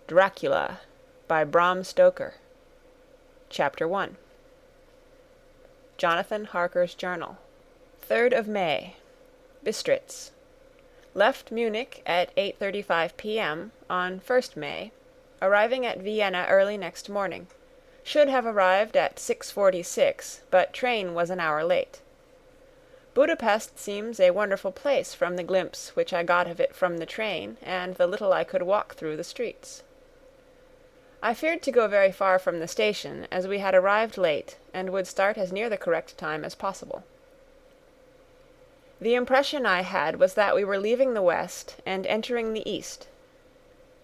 Dracula by Bram Stoker. Chapter 1. Jonathan Harker's Journal. 3rd of May. Bistritz. Left Munich at 8:35 p.m. on 1st May, arriving at Vienna early next morning. Should have arrived at 6:46, but train was an hour late. Budapest seems a wonderful place from the glimpse which I got of it from the train and the little I could walk through the streets. I feared to go very far from the station, as we had arrived late and would start as near the correct time as possible. The impression I had was that we were leaving the west and entering the east.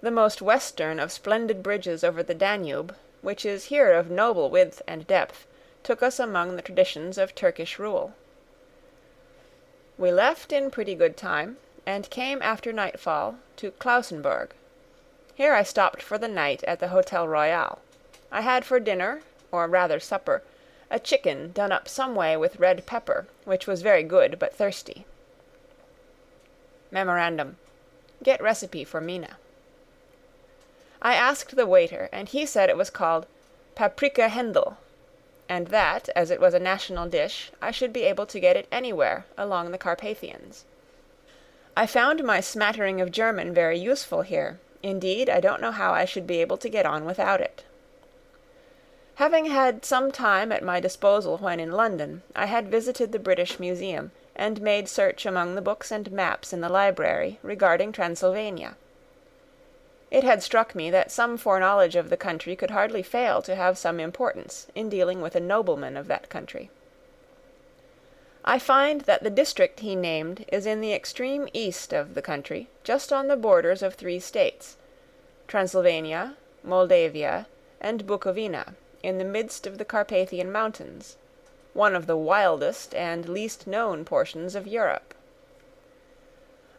The most western of splendid bridges over the Danube, which is here of noble width and depth, took us among the traditions of Turkish rule. We left in pretty good time, and came after nightfall to Klausenburg. Here I stopped for the night at the Hotel Royal. I had for dinner, or rather supper, a chicken done up some way with red pepper, which was very good but thirsty. Memorandum. Get recipe for Mina. I asked the waiter, and he said it was called paprika Händel, and that, as it was a national dish, I should be able to get it anywhere along the Carpathians. I found my smattering of German very useful here. Indeed, I don't know how I should be able to get on without it. Having had some time at my disposal when in London, I had visited the British Museum, and made search among the books and maps in the library regarding Transylvania. It had struck me that some foreknowledge of the country could hardly fail to have some importance in dealing with a nobleman of that country. I find that the district he named is in the extreme east of the country, just on the borders of 3 states, Transylvania, Moldavia, and Bukovina, in the midst of the Carpathian Mountains, one of the wildest and least known portions of Europe.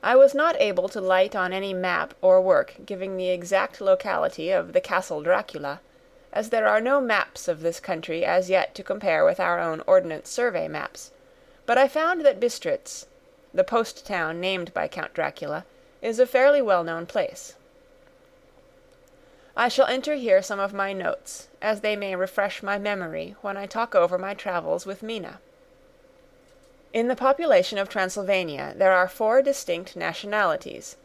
I was not able to light on any map or work giving the exact locality of the Castle Dracula, as there are no maps of this country as yet to compare with our own Ordnance Survey maps, but I found that Bistritz, the post town named by Count Dracula, is a fairly well-known place. I shall enter here some of my notes, as they may refresh my memory when I talk over my travels with Mina. In the population of Transylvania there are 4 distinct nationalities: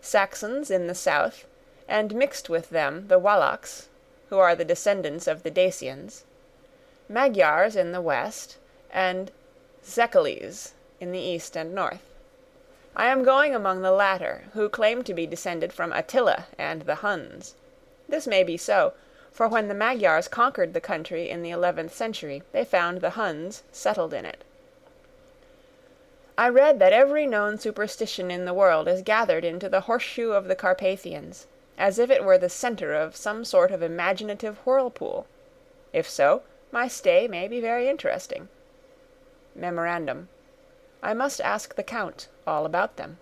Saxons in the south, and mixed with them the Wallachs, who are the descendants of the Dacians, Magyars in the west, and Zekeles in the east and north. I am going among the latter, who claim to be descended from Attila and the Huns. This may be so, for when the Magyars conquered the country in the 11th century, they found the Huns settled in it. I read that every known superstition in the world is gathered into the horseshoe of the Carpathians, as if it were the centre of some sort of imaginative whirlpool. If so, my stay may be very interesting. Memorandum. I must ask the Count all about them.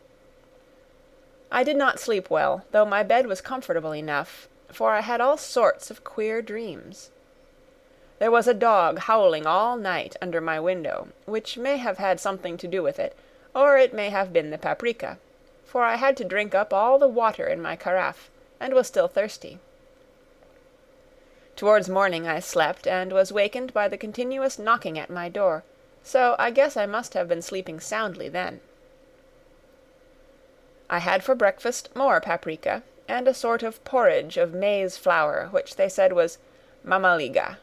I did not sleep well, though my bed was comfortable enough, for I had all sorts of queer dreams. There was a dog howling all night under my window, which may have had something to do with it, or it may have been the paprika, for I had to drink up all the water in my carafe, and was still thirsty. Towards morning I slept, and was wakened by the continuous knocking at my door, so I guess I must have been sleeping soundly then. I had for breakfast more paprika, and a sort of porridge of maize flour, which they said was mamaliga,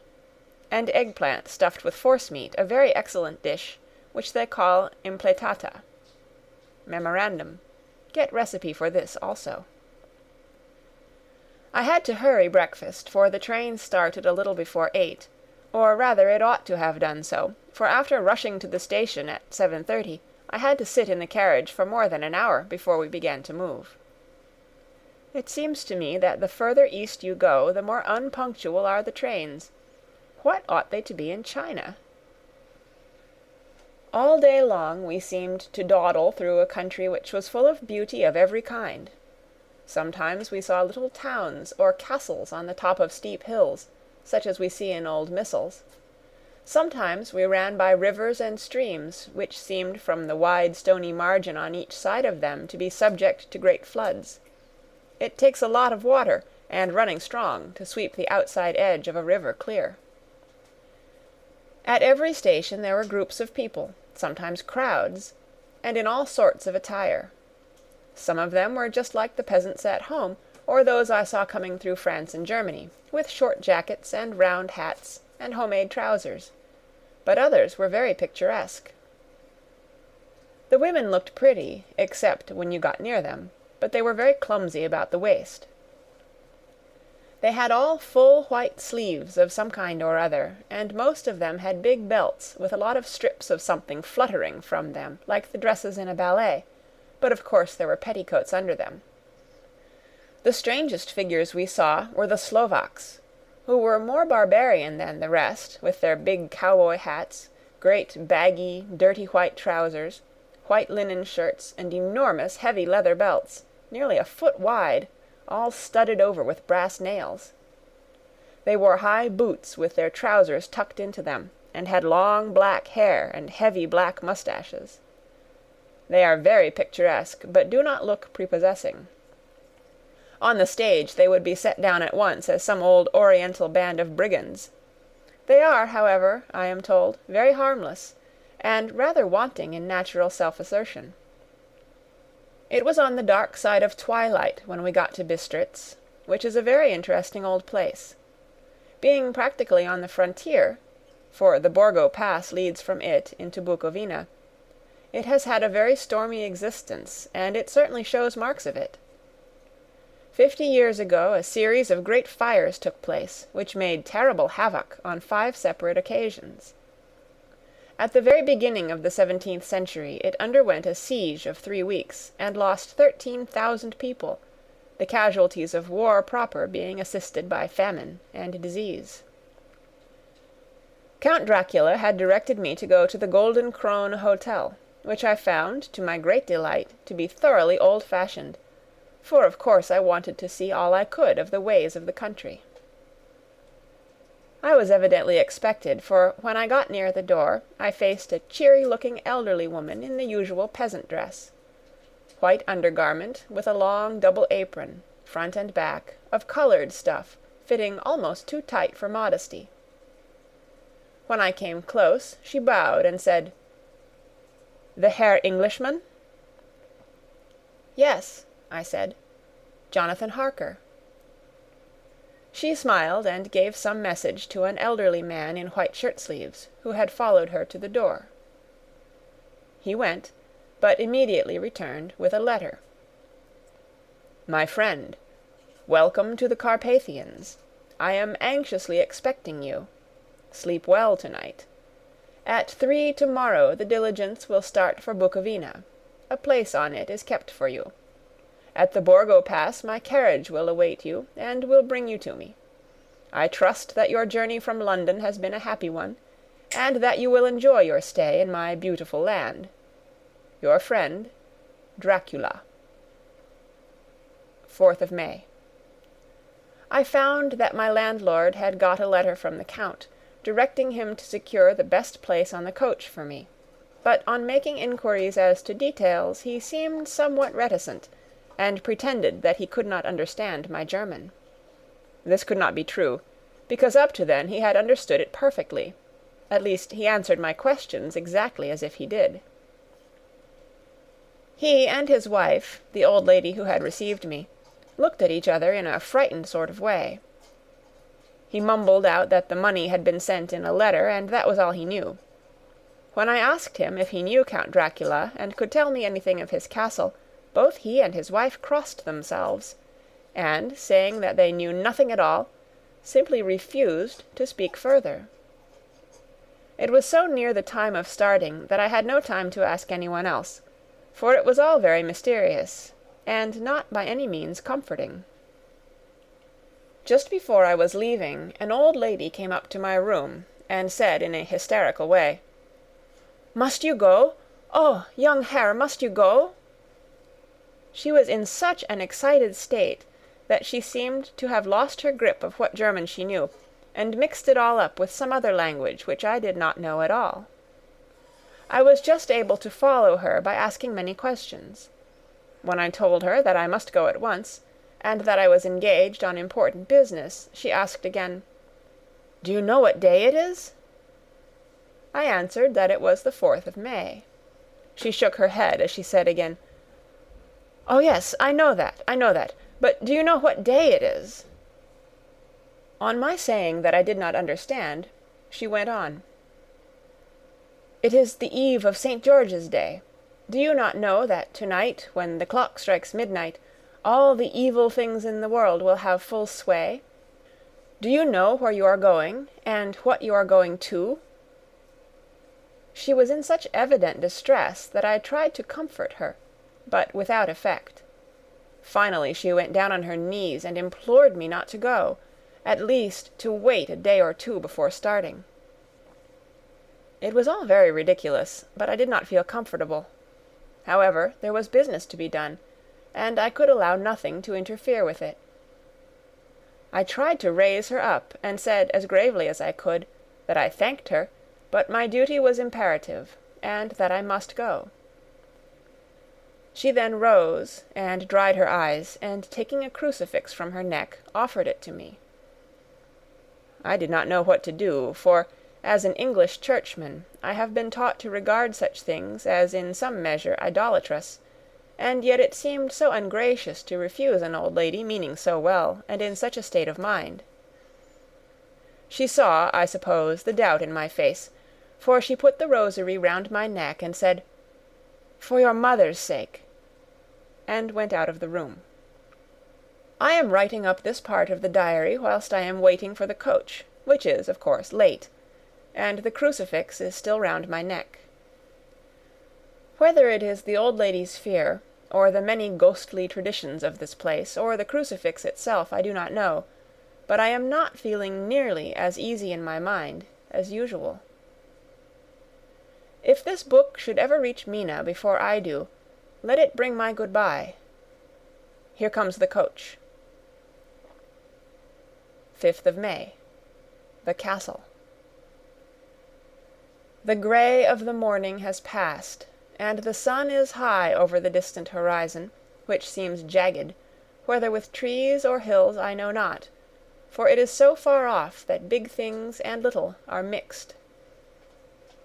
and eggplant stuffed with forcemeat, a very excellent dish, which they call impletata. Memorandum. Get recipe for this also. I had to hurry breakfast, for the train started a little before 8, or rather it ought to have done so, for after rushing to the station at 7:30, I had to sit in the carriage for more than an hour before we began to move. It seems to me that the further east you go, the more unpunctual are the trains. What ought they to be in China? All day long we seemed to dawdle through a country which was full of beauty of every kind. Sometimes we saw little towns or castles on the top of steep hills, such as we see in old missals. Sometimes we ran by rivers and streams, which seemed from the wide stony margin on each side of them to be subject to great floods. It takes a lot of water, and running strong to sweep the outside edge of a river clear. At every station there were groups of people, sometimes crowds, and in all sorts of attire. Some of them were just like the peasants at home, or those I saw coming through France and Germany, with short jackets and round hats and homemade trousers, but others were very picturesque. The women looked pretty, except when you got near them, but they were very clumsy about the waist. They had all full white sleeves of some kind or other, and most of them had big belts with a lot of strips of something fluttering from them, like the dresses in a ballet, but of course there were petticoats under them. The strangest figures we saw were the Slovaks, who were more barbarian than the rest, with their big cowboy hats, great baggy, dirty white trousers, white linen shirts, and enormous heavy leather belts, nearly a foot wide, all studded over with brass nails. They wore high boots with their trousers tucked into them, and had long black hair and heavy black mustaches. They are very picturesque, but do not look prepossessing. On the stage they would be set down at once as some old Oriental band of brigands. They are, however, I am told, very harmless, and rather wanting in natural self-assertion. It was on the dark side of twilight when we got to Bistritz, which is a very interesting old place. Being practically on the frontier, for the Borgo Pass leads from it into Bukovina, it has had a very stormy existence, and it certainly shows marks of it. 50 years ago a series of great fires took place, which made terrible havoc on 5 separate occasions. At the very beginning of the 17th century it underwent a siege of 3 weeks, and lost 13,000 people, the casualties of war proper being assisted by famine and disease. Count Dracula had directed me to go to the Golden Krone Hotel, which I found, to my great delight, to be thoroughly old-fashioned, for of course I wanted to see all I could of the ways of the country. I was evidently expected, for when I got near the door I faced a cheery-looking elderly woman in the usual peasant dress. White undergarment, with a long double apron, front and back, of coloured stuff, fitting almost too tight for modesty. When I came close, she bowed and said, "The Herr Englishman?" "Yes," I said, "Jonathan Harker." She smiled and gave some message to an elderly man in white shirt-sleeves, who had followed her to the door. He went, but immediately returned with a letter. "My friend, welcome to the Carpathians. I am anxiously expecting you. Sleep well tonight. At 3 tomorrow the diligence will start for Bukovina. A place on it is kept for you. At the Borgo Pass my carriage will await you, and will bring you to me. I trust that your journey from London has been a happy one, and that you will enjoy your stay in my beautiful land. Your friend, Dracula." 4th of May. I found that my landlord had got a letter from the Count, directing him to secure the best place on the coach for me, but on making inquiries as to details he seemed somewhat reticent, and pretended that he could not understand my German. This could not be true, because up to then he had understood it perfectly. At least he answered my questions exactly as if he did. He and his wife, the old lady who had received me, looked at each other in a frightened sort of way. He mumbled out that the money had been sent in a letter, and that was all he knew. When I asked him if he knew Count Dracula and could tell me anything of his castle, both he and his wife crossed themselves, and, saying that they knew nothing at all, simply refused to speak further. It was so near the time of starting that I had no time to ask anyone else, for it was all very mysterious, and not by any means comforting. Just before I was leaving, an old lady came up to my room, and said in a hysterical way, "Must you go? Oh, young Herr, must you go?" She was in such an excited state that she seemed to have lost her grip of what German she knew, and mixed it all up with some other language which I did not know at all. I was just able to follow her by asking many questions. When I told her that I must go at once, and that I was engaged on important business, she asked again, "Do you know what day it is?" I answered that it was the 4th of May. She shook her head as she said again, "Oh, yes, I know that. But do you know what day it is?" On my saying that I did not understand, she went on, "It is the eve of St. George's Day. Do you not know that tonight, when the clock strikes midnight, all the evil things in the world will have full sway? Do you know where you are going, and what you are going to?" She was in such evident distress that I tried to comfort her, but without effect. Finally she went down on her knees and implored me not to go, at least to wait a day or two before starting. It was all very ridiculous, but I did not feel comfortable. However, there was business to be done, and I could allow nothing to interfere with it. I tried to raise her up, and said as gravely as I could that I thanked her, but my duty was imperative, and that I must go. She then rose and dried her eyes, and taking a crucifix from her neck, offered it to me. I did not know what to do, for, as an English churchman, I have been taught to regard such things as in some measure idolatrous, and yet it seemed so ungracious to refuse an old lady meaning so well, and in such a state of mind. She saw, I suppose, the doubt in my face, for she put the rosary round my neck and said, "For your mother's sake," and went out of the room. I am writing up this part of the diary whilst I am waiting for the coach, which is, of course, late, and the crucifix is still round my neck. Whether it is the old lady's fear, or the many ghostly traditions of this place, or the crucifix itself, I do not know, but I am not feeling nearly as easy in my mind as usual. If this book should ever reach Mina before I do, let it bring my goodbye. Here comes the coach. 5th of May. The Castle. The grey of the morning has passed, and the sun is high over the distant horizon, which seems jagged, whether with trees or hills I know not, for it is so far off that big things and little are mixed.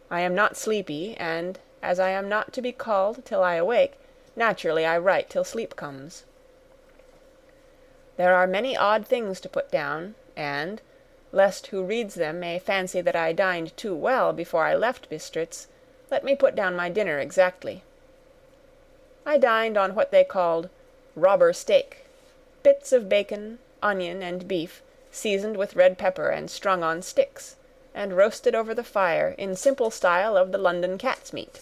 I am not sleepy, and, as I am not to be called till I awake, naturally I write till sleep comes. There are many odd things to put down, and, lest who reads them may fancy that I dined too well before I left Bistritz, let me put down my dinner exactly. I dined on what they called robber steak, bits of bacon, onion, and beef, seasoned with red pepper and strung on sticks, and roasted over the fire in simple style of the London cat's meat.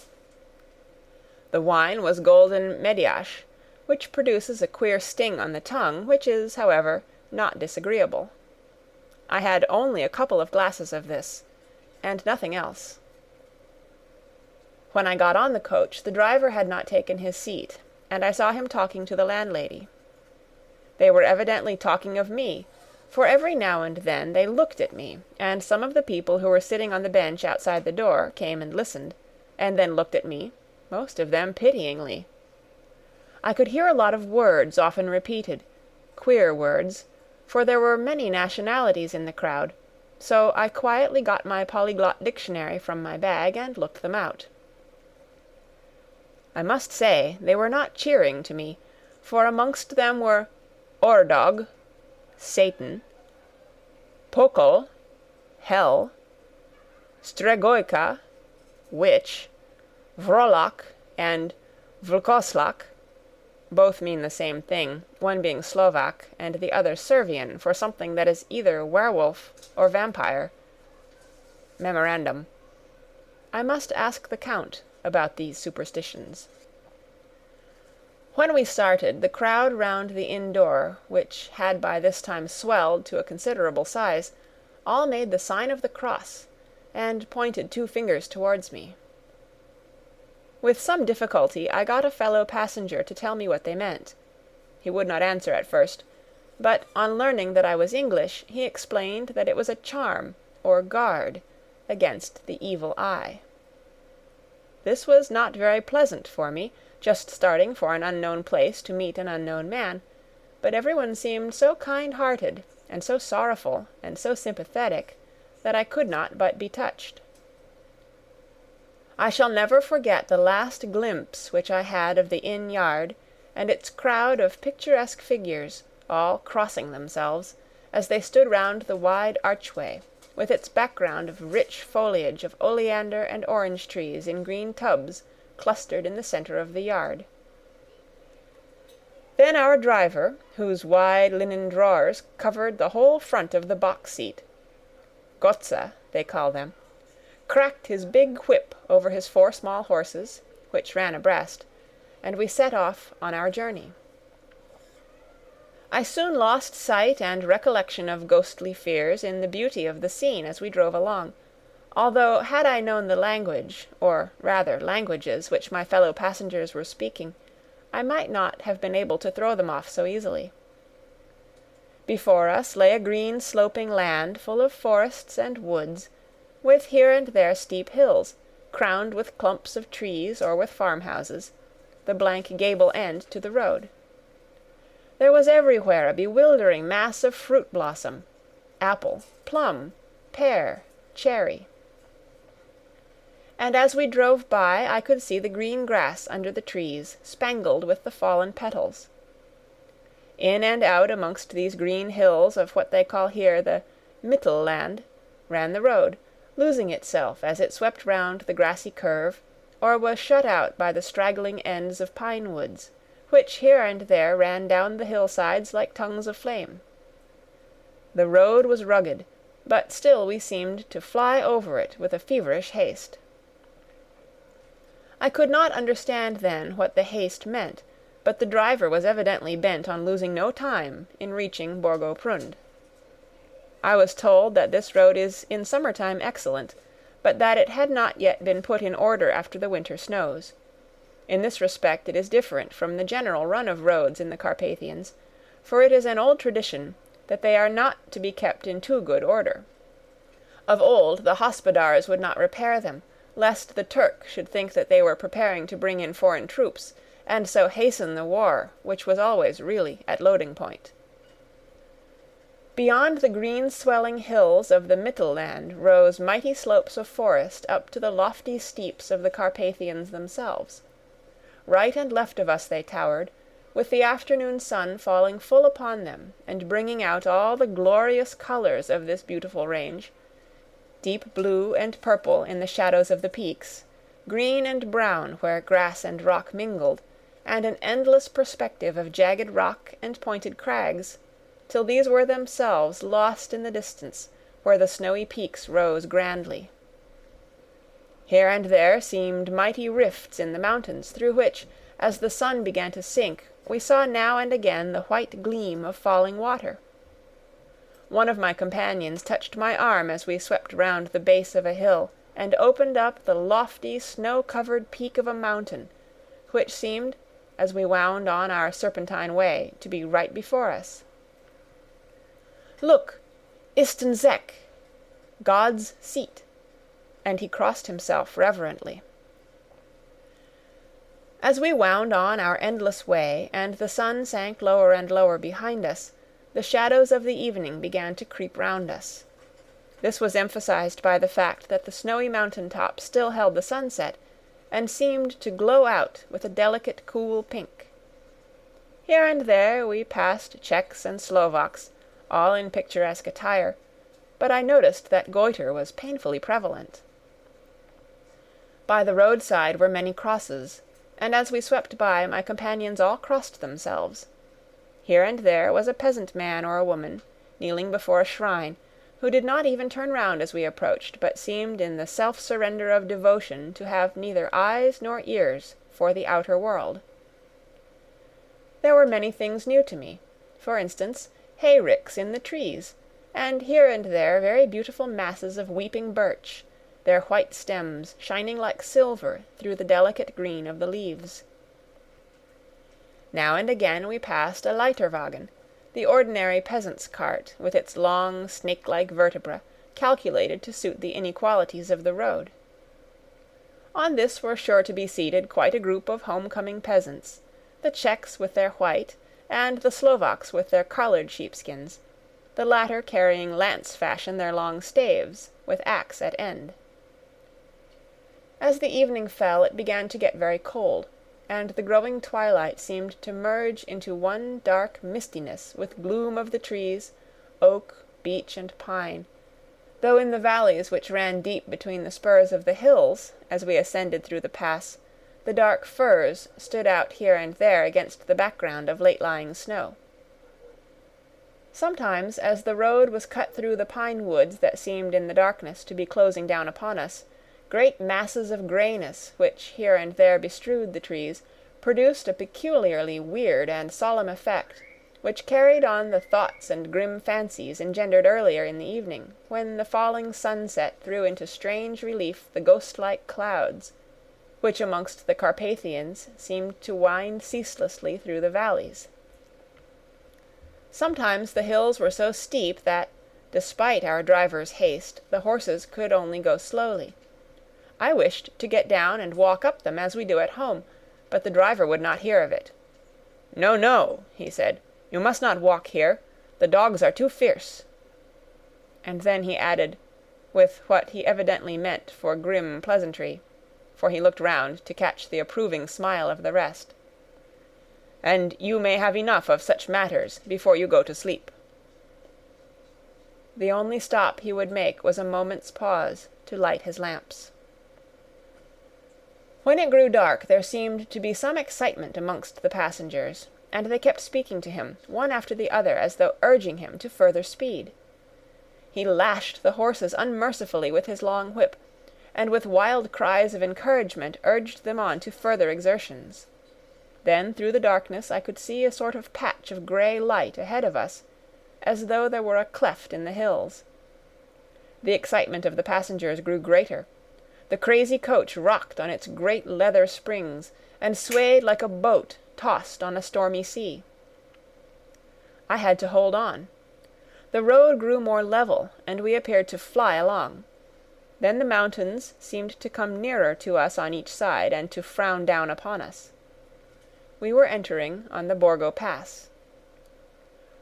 The wine was golden Mediasch, which produces a queer sting on the tongue, which is, however, not disagreeable. I had only a couple of glasses of this, and nothing else. When I got on the coach, the driver had not taken his seat, and I saw him talking to the landlady. They were evidently talking of me, for every now and then they looked at me, and some of the people who were sitting on the bench outside the door came and listened, and then looked at me, most of them pityingly. I could hear a lot of words often repeated, queer words, for there were many nationalities in the crowd, so I quietly got my polyglot dictionary from my bag and looked them out. I must say they were not cheering to me, for amongst them were Ordog, Satan, Pokol, Hell, Stregoica, Witch, Vrolak, and Vlkoslak. Both mean the same thing, one being Slovak and the other Servian for something that is either werewolf or vampire. Memorandum. I must ask the Count about these superstitions. When we started, the crowd round the inn door, which had by this time swelled to a considerable size, all made the sign of the cross, and pointed 2 fingers towards me. With some difficulty I got a fellow passenger to tell me what they meant. He would not answer at first, but on learning that I was English, he explained that it was a charm, or guard, against the evil eye. This was not very pleasant for me, just starting for an unknown place to meet an unknown man, but everyone seemed so kind-hearted, and so sorrowful, and so sympathetic, that I could not but be touched. I shall never forget the last glimpse which I had of the inn yard, and its crowd of picturesque figures, all crossing themselves, as they stood round the wide archway, with its background of rich foliage of oleander and orange trees in green tubs clustered in the centre of the yard. Then our driver, whose wide linen drawers covered the whole front of the box seat, Gotza, they call them, cracked his big whip over his 4 small horses, which ran abreast, and we set off on our journey. I soon lost sight and recollection of ghostly fears in the beauty of the scene as we drove along, although had I known the language, or rather languages, which my fellow passengers were speaking, I might not have been able to throw them off so easily. Before us lay a green sloping land full of forests and woods, with here and there steep hills, crowned with clumps of trees or with farmhouses, the blank gable end to the road. There was everywhere a bewildering mass of fruit blossom, apple, plum, pear, cherry. And as we drove by I could see the green grass under the trees, spangled with the fallen petals. In and out amongst these green hills of what they call here the Mittelland ran the road, losing itself as it swept round the grassy curve, or was shut out by the straggling ends of pine woods, which here and there ran down the hillsides like tongues of flame. The road was rugged, but still we seemed to fly over it with a feverish haste. I could not understand then what the haste meant, but the driver was evidently bent on losing no time in reaching Borgo Prund. I was told that this road is in summer-time excellent, but that it had not yet been put in order after the winter snows. In this respect it is different from the general run of roads in the Carpathians, for it is an old tradition that they are not to be kept in too good order. Of old the hospodars would not repair them, lest the Turk should think that they were preparing to bring in foreign troops, and so hasten the war, which was always really at loading point. Beyond the green swelling hills of the Mittelland rose mighty slopes of forest up to the lofty steeps of the Carpathians themselves. Right and left of us they towered, with the afternoon sun falling full upon them, and bringing out all the glorious colours of this beautiful range, deep blue and purple in the shadows of the peaks, green and brown where grass and rock mingled, and an endless perspective of jagged rock and pointed crags, till these were themselves lost in the distance, where the snowy peaks rose grandly. Here and there seemed mighty rifts in the mountains, through which, as the sun began to sink, we saw now and again the white gleam of falling water. One of my companions touched my arm as we swept round the base of a hill, and opened up the lofty snow-covered peak of a mountain, which seemed, as we wound on our serpentine way, to be right before us. "Look, Istenzek, God's seat," and he crossed himself reverently. As we wound on our endless way, and the sun sank lower and lower behind us, the shadows of the evening began to creep round us. This was emphasized by the fact that the snowy mountain top still held the sunset, and seemed to glow out with a delicate cool pink. Here and there we passed Czechs and Slovaks, all in picturesque attire, but I noticed that goiter was painfully prevalent. By the roadside were many crosses, and as we swept by my companions all crossed themselves. Here and there was a peasant man or a woman, kneeling before a shrine, who did not even turn round as we approached, but seemed in the self-surrender of devotion to have neither eyes nor ears for the outer world. There were many things new to me, for instance, hay-ricks in the trees, and here and there very beautiful masses of weeping birch, their white stems shining like silver through the delicate green of the leaves. Now and again we passed a Leiterwagen, the ordinary peasant's cart, with its long, snake-like vertebra, calculated to suit the inequalities of the road. On this were sure to be seated quite a group of home-coming peasants, the Czechs with their white, and the Slovaks with their coloured sheepskins, the latter carrying lance-fashion their long staves, with axe at end. As the evening fell, it began to get very cold, and the growing twilight seemed to merge into one dark mistiness with gloom of the trees, oak, beech, and pine, though in the valleys which ran deep between the spurs of the hills, as we ascended through the pass, the dark firs stood out here and there against the background of late-lying snow. Sometimes, as the road was cut through the pine woods that seemed in the darkness to be closing down upon us, great masses of greyness, which here and there bestrewed the trees, produced a peculiarly weird and solemn effect, which carried on the thoughts and grim fancies engendered earlier in the evening, when the falling sunset threw into strange relief the ghost-like clouds, which amongst the Carpathians seemed to wind ceaselessly through the valleys. Sometimes the hills were so steep that, despite our driver's haste, the horses could only go slowly. I wished to get down and walk up them as we do at home, but the driver would not hear of it. "No, no," he said, "you must not walk here. The dogs are too fierce." And then he added, with what he evidently meant for grim pleasantry, for he looked round to catch the approving smile of the rest, "And you may have enough of such matters before you go to sleep." The only stop he would make was a moment's pause to light his lamps. When it grew dark there seemed to be some excitement amongst the passengers, and they kept speaking to him, one after the other, as though urging him to further speed. He lashed the horses unmercifully with his long whip, and with wild cries of encouragement urged them on to further exertions. Then through the darkness I could see a sort of patch of grey light ahead of us, as though there were a cleft in the hills. The excitement of the passengers grew greater. The crazy coach rocked on its great leather springs, and swayed like a boat tossed on a stormy sea. I had to hold on. The road grew more level, and we appeared to fly along. Then the mountains seemed to come nearer to us on each side, and to frown down upon us. We were entering on the Borgo Pass.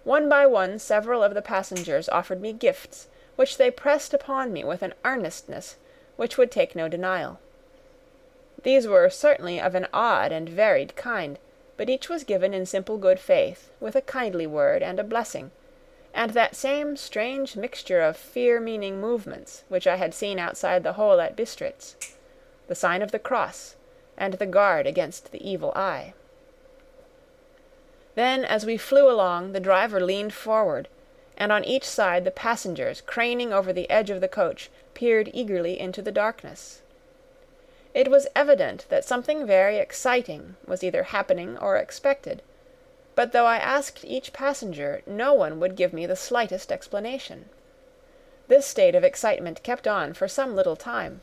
One by one several of the passengers offered me gifts, which they pressed upon me with an earnestness which would take no denial. These were certainly of an odd and varied kind, but each was given in simple good faith, with a kindly word and a blessing, and that same strange mixture of fear-meaning movements which I had seen outside the hole at Bistritz, the sign of the cross, and the guard against the evil eye. Then, as we flew along, the driver leaned forward, and on each side the passengers, craning over the edge of the coach, peered eagerly into the darkness. It was evident that something very exciting was either happening or expected, but though I asked each passenger, no one would give me the slightest explanation. This state of excitement kept on for some little time,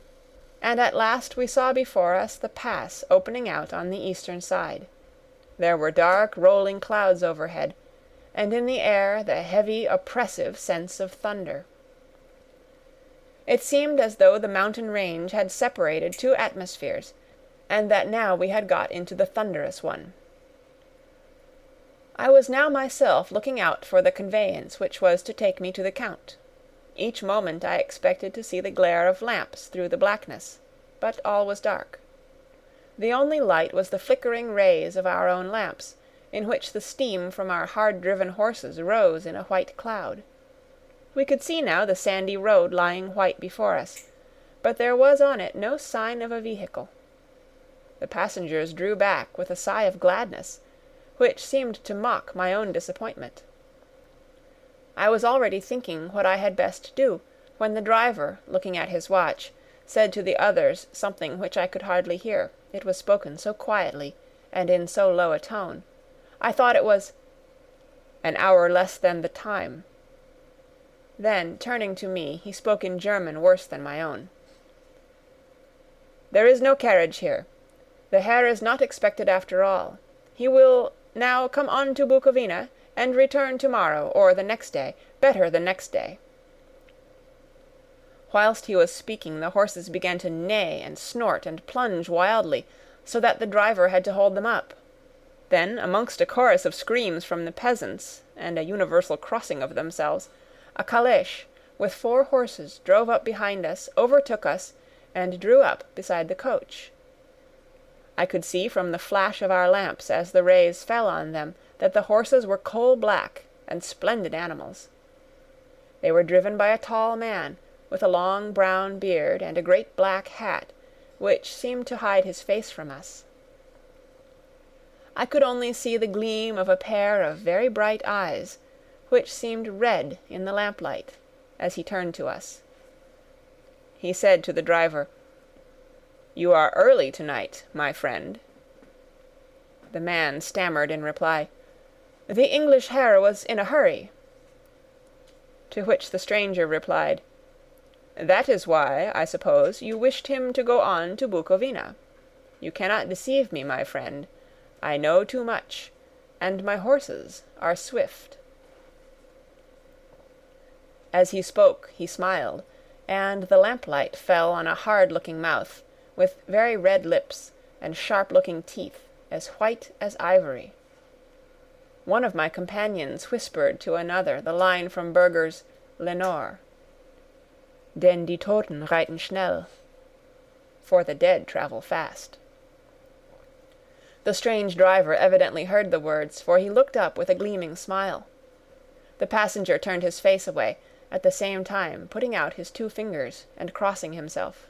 and at last we saw before us the pass opening out on the eastern side. There were dark rolling clouds overhead, and in the air the heavy, oppressive sense of thunder. It seemed as though the mountain range had separated two atmospheres, and that now we had got into the thunderous one. I was now myself looking out for the conveyance which was to take me to the Count. Each moment I expected to see the glare of lamps through the blackness, but all was dark. The only light was the flickering rays of our own lamps, in which the steam from our hard-driven horses rose in a white cloud. We could see now the sandy road lying white before us, but there was on it no sign of a vehicle. The passengers drew back with a sigh of gladness, which seemed to mock my own disappointment. I was already thinking what I had best do, when the driver, looking at his watch, said to the others something which I could hardly hear, it was spoken so quietly, and in so low a tone. I thought it was, "An hour less than the time." Then, turning to me, he spoke in German worse than my own. "There is no carriage here. The Herr is not expected after all. He will now come on to Bukovina, and return to-morrow, or the next day, better the next day." Whilst he was speaking, the horses began to neigh and snort and plunge wildly, so that the driver had to hold them up. Then, amongst a chorus of screams from the peasants, and a universal crossing of themselves, a calèche, with 4 horses, drove up behind us, overtook us, and drew up beside the coach. I could see from the flash of our lamps as the rays fell on them that the horses were coal-black and splendid animals. They were driven by a tall man, with a long brown beard and a great black hat, which seemed to hide his face from us. I could only see the gleam of a pair of very bright eyes, which seemed red in the lamplight, as he turned to us. He said to the driver, "You are early tonight, my friend." The man stammered in reply, "The English Herr was in a hurry." To which the stranger replied, "That is why, I suppose, you wished him to go on to Bukovina. You cannot deceive me, my friend. I know too much, and my horses are swift." As he spoke he smiled, and the lamplight fell on a hard-looking mouth, with very red lips and sharp-looking teeth, as white as ivory. One of my companions whispered to another the line from Burger's Lenore, "Denn die Toten reiten schnell," for the dead travel fast. The strange driver evidently heard the words, for he looked up with a gleaming smile. The passenger turned his face away, at the same time putting out his 2 fingers and crossing himself.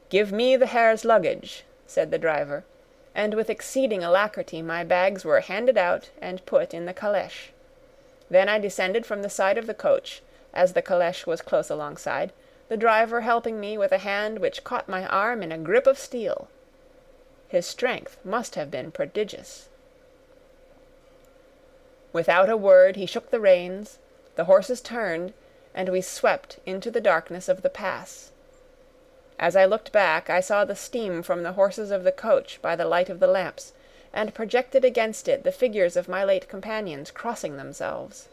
"Give me the Herr's luggage," said the driver, and with exceeding alacrity my bags were handed out and put in the calèche. Then I descended from the side of the coach, as the calèche was close alongside, the driver helping me with a hand which caught my arm in a grip of steel. His strength must have been prodigious. Without a word he shook the reins, the horses turned, and we swept into the darkness of the pass. As I looked back I saw the steam from the horses of the coach by the light of the lamps, and projected against it the figures of my late companions crossing themselves.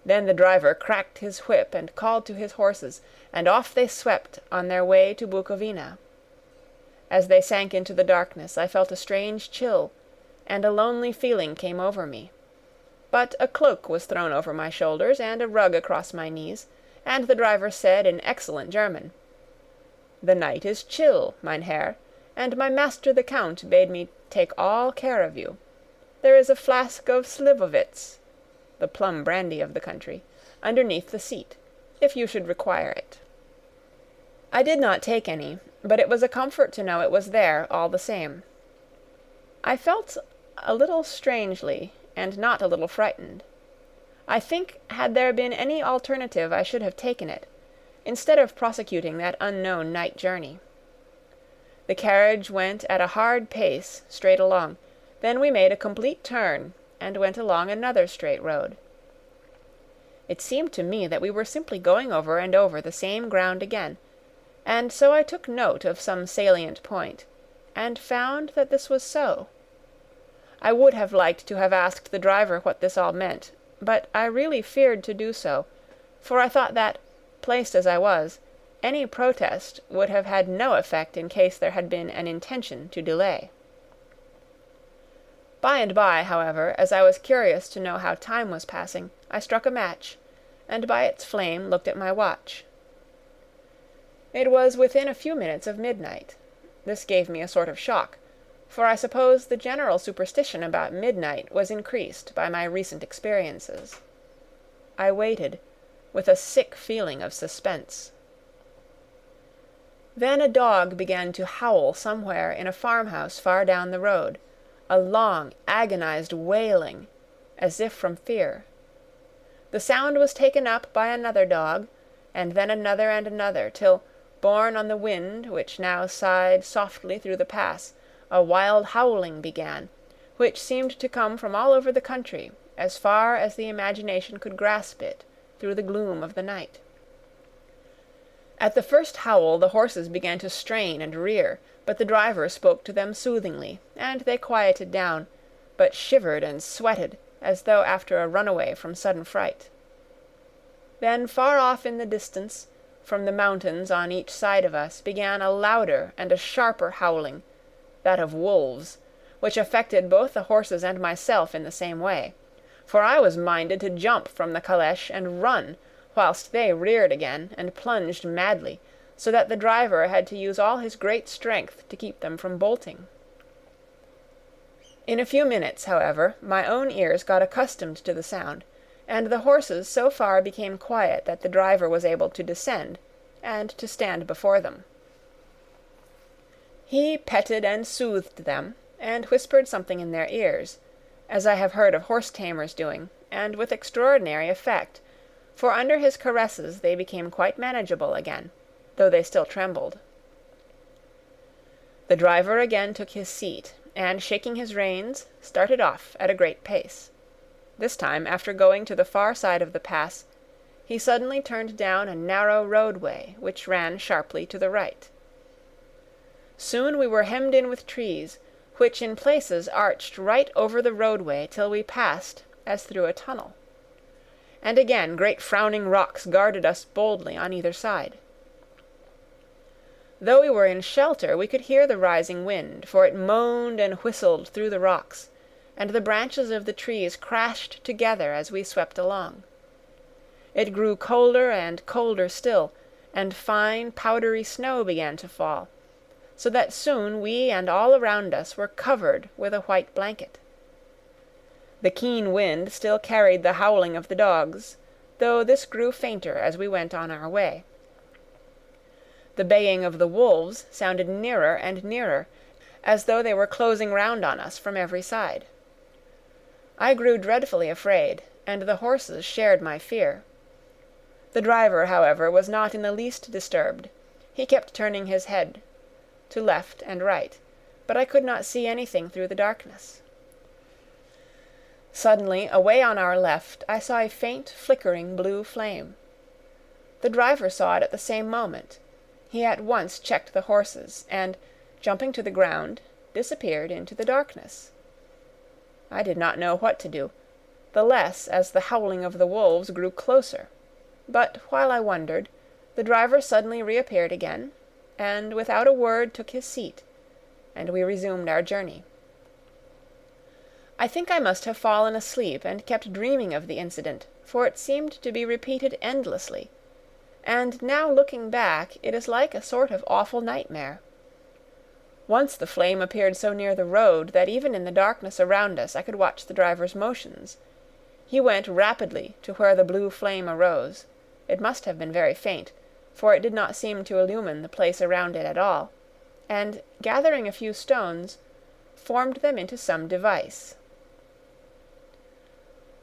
Then the driver cracked his whip and called to his horses, and off they swept on their way to Bukovina. As they sank into the darkness I felt a strange chill, and a lonely feeling came over me. But a cloak was thrown over my shoulders and a rug across my knees, and the driver said in excellent German, "The night is chill, mein Herr, and my master the Count bade me take all care of you. There is a flask of Slivovitz," the plum brandy of the country, "underneath the seat, if you should require it." I did not take any, but it was a comfort to know it was there all the same. I felt a little strangely, and not a little frightened. I think had there been any alternative I should have taken it, instead of prosecuting that unknown night journey. The carriage went at a hard pace straight along, then we made a complete turn, and went along another straight road. It seemed to me that we were simply going over and over the same ground again, and so I took note of some salient point, and found that this was so. I would have liked to have asked the driver what this all meant, but I really feared to do so, for I thought that, placed as I was, any protest would have had no effect in case there had been an intention to delay. By and by, however, as I was curious to know how time was passing, I struck a match, and by its flame looked at my watch. It was within a few minutes of midnight. This gave me a sort of shock, for I suppose the general superstition about midnight was increased by my recent experiences. I waited, with a sick feeling of suspense. Then a dog began to howl somewhere in a farmhouse far down the road, a long, agonized wailing, as if from fear. The sound was taken up by another dog, and then another and another, till, borne on the wind which now sighed softly through the pass, a wild howling began, which seemed to come from all over the country, as far as the imagination could grasp it, through the gloom of the night. At the first howl the horses began to strain and rear, but the driver spoke to them soothingly, and they quieted down, but shivered and sweated, as though after a runaway from sudden fright. Then far off in the distance, from the mountains on each side of us, began a louder and a sharper howling, that of wolves, which affected both the horses and myself in the same way, for I was minded to jump from the calèche and run, whilst they reared again and plunged madly, so that the driver had to use all his great strength to keep them from bolting. In a few minutes, however, my own ears got accustomed to the sound, and the horses so far became quiet that the driver was able to descend, and to stand before them. He petted and soothed them, and whispered something in their ears, as I have heard of horse-tamers doing, and with extraordinary effect, for under his caresses they became quite manageable again, though they still trembled. The driver again took his seat, and shaking his reins, started off at a great pace. This time, after going to the far side of the pass, he suddenly turned down a narrow roadway which ran sharply to the right. Soon we were hemmed in with trees, which in places arched right over the roadway till we passed as through a tunnel. And again great frowning rocks guarded us boldly on either side. Though we were in shelter, we could hear the rising wind, for it moaned and whistled through the rocks, and the branches of the trees crashed together as we swept along. It grew colder and colder still, and fine powdery snow began to fall, so that soon we and all around us were covered with a white blanket. The keen wind still carried the howling of the dogs, though this grew fainter as we went on our way. The baying of the wolves sounded nearer and nearer, as though they were closing round on us from every side. I grew dreadfully afraid, and the horses shared my fear. The driver, however, was not in the least disturbed. He kept turning his head to left and right, but I could not see anything through the darkness. Suddenly, away on our left, I saw a faint, flickering blue flame. The driver saw it at the same moment. He at once checked the horses, and, jumping to the ground, disappeared into the darkness. I did not know what to do, the less as the howling of the wolves grew closer, but while I wondered, the driver suddenly reappeared again, and without a word took his seat, and we resumed our journey. I think I must have fallen asleep and kept dreaming of the incident, for it seemed to be repeated endlessly, and now looking back it is like a sort of awful nightmare. Once the flame appeared so near the road that even in the darkness around us I could watch the driver's motions. He went rapidly to where the blue flame arose. It must have been very faint, for it did not seem to illumine the place around it at all, and, gathering a few stones, formed them into some device.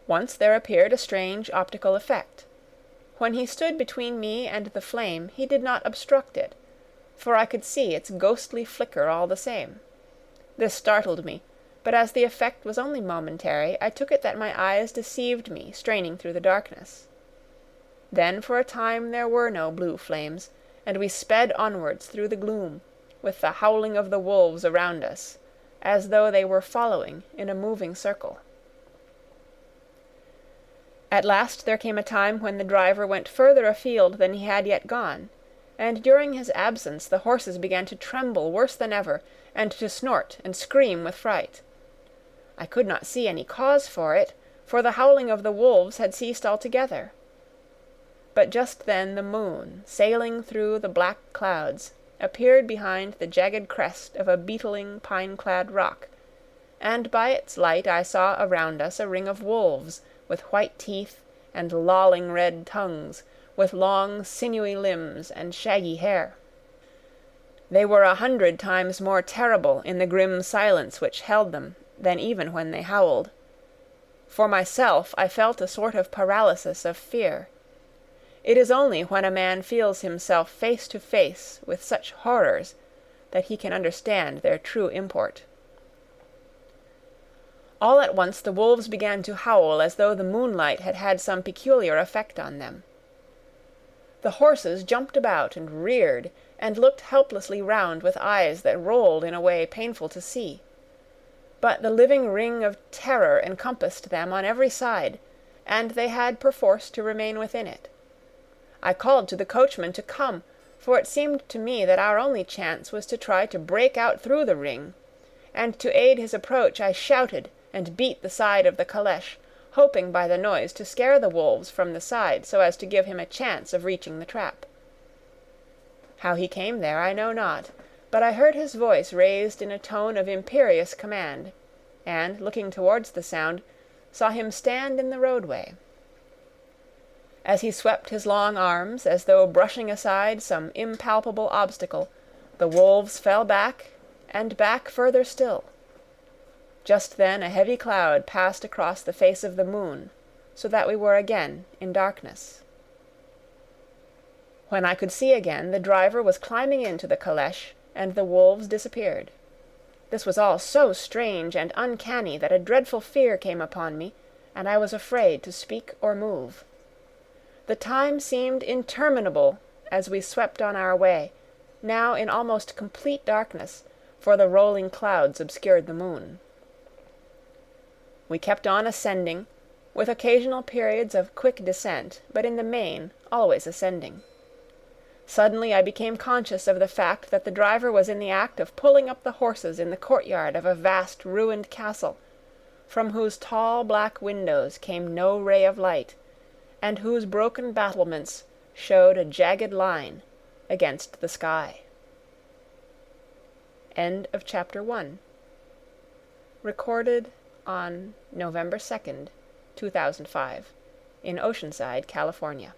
Once there appeared a strange optical effect. When he stood between me and the flame he did not obstruct it, for I could see its ghostly flicker all the same. This startled me, but as the effect was only momentary, I took it that my eyes deceived me straining through the darkness. Then for a time there were no blue flames, and we sped onwards through the gloom, with the howling of the wolves around us, as though they were following in a moving circle. At last there came a time when the driver went further afield than he had yet gone, and during his absence the horses began to tremble worse than ever, and to snort and scream with fright. I could not see any cause for it, for the howling of the wolves had ceased altogether. But just then the moon, sailing through the black clouds, appeared behind the jagged crest of a beetling, pine-clad rock, and by its light I saw around us a ring of wolves, with white teeth and lolling red tongues, with long sinewy limbs and shaggy hair. They were 100 times more terrible in the grim silence which held them than even when they howled. For myself I felt a sort of paralysis of fear. It is only when a man feels himself face to face with such horrors that he can understand their true import. All at once the wolves began to howl as though the moonlight had had some peculiar effect on them. The horses jumped about and reared, and looked helplessly round with eyes that rolled in a way painful to see. But the living ring of terror encompassed them on every side, and they had perforce to remain within it. I called to the coachman to come, for it seemed to me that our only chance was to try to break out through the ring, and to aid his approach I shouted and beat the side of the calèche, hoping by the noise to scare the wolves from the side so as to give him a chance of reaching the trap. How he came there I know not, but I heard his voice raised in a tone of imperious command, and, looking towards the sound, saw him stand in the roadway. As he swept his long arms, as though brushing aside some impalpable obstacle, the wolves fell back, and back further still. Just then a heavy cloud passed across the face of the moon, so that we were again in darkness. When I could see again, the driver was climbing into the calèche, and the wolves disappeared. This was all so strange and uncanny that a dreadful fear came upon me, and I was afraid to speak or move. The time seemed interminable as we swept on our way, now in almost complete darkness, for the rolling clouds obscured the moon. We kept on ascending, with occasional periods of quick descent, but in the main always ascending. Suddenly I became conscious of the fact that the driver was in the act of pulling up the horses in the courtyard of a vast ruined castle, from whose tall black windows came no ray of light, and whose broken battlements showed a jagged line against the sky. End of chapter 1. Recorded on November 2nd, 2005, in Oceanside, California.